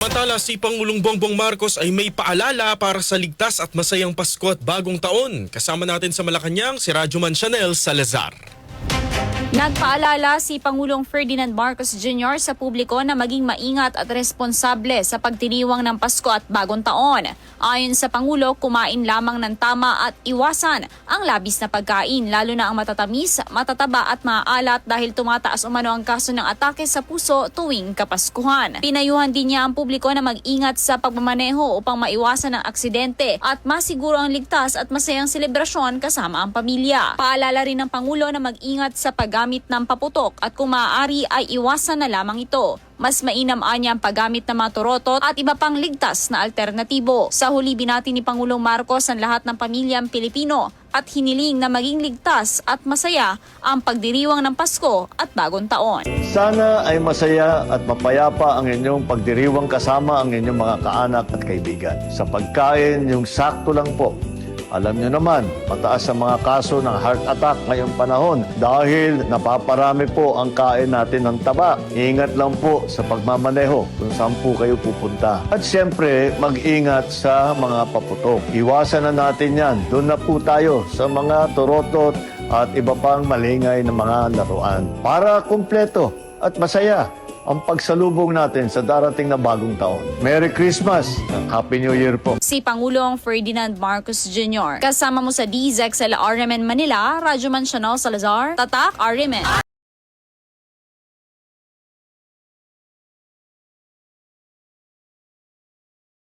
Samantala, si Pangulong Bongbong Marcos ay may paalala para sa ligtas at masayang Pasko at Bagong Taon. Kasama natin sa Malacanang si Radyoman Chanel Salazar. Nagpaalala si Pangulong Ferdinand Marcos Jr. sa publiko na maging maingat at responsable sa pagdiriwang ng Pasko at Bagong Taon. Ayon sa Pangulo, kumain lamang ng tama at iwasan ang labis na pagkain, lalo na ang matatamis, matataba at maaalat dahil tumataas umano ang kaso ng atake sa puso tuwing Kapaskuhan. Pinayuhan din niya ang publiko na mag-ingat sa pagmamaneho upang maiwasan ang aksidente at masiguro ang ligtas at masayang selebrasyon kasama ang pamilya. Paalala rin ng Pangulo na mag-ingat sa paggamit ng paputok at kung maaari ay iwasan na lamang ito. Mas mainam niya ang paggamit ng mga turotot at iba pang ligtas na alternatibo. Sa huli, binati ni Pangulong Marcos ang lahat ng pamilyang Pilipino at hiniling na maging ligtas at masaya ang pagdiriwang ng Pasko at Bagong Taon. Sana ay masaya at mapayapa ang inyong pagdiriwang kasama ang inyong mga kaanak at kaibigan. Sa pagkain, yung sakto lang po. Alam nyo naman, mataas ang mga kaso ng heart attack ngayong panahon dahil napaparami po ang kain natin ng taba. Ingat lang po sa pagmamaneho kung saan po kayo pupunta. At siyempre, mag-ingat sa mga paputok. Iwasan na natin yan. Doon na po tayo sa mga turotot at iba pang malingay na mga laruan. Para kumpleto at masaya ang pagsalubong natin sa darating na Bagong Taon. Merry Christmas! Happy New Year po! Si Pangulong Ferdinand Marcos Jr. Kasama mo sa DZXL RMN Manila, Radyoman Chanel Salazar, Tatak RMN.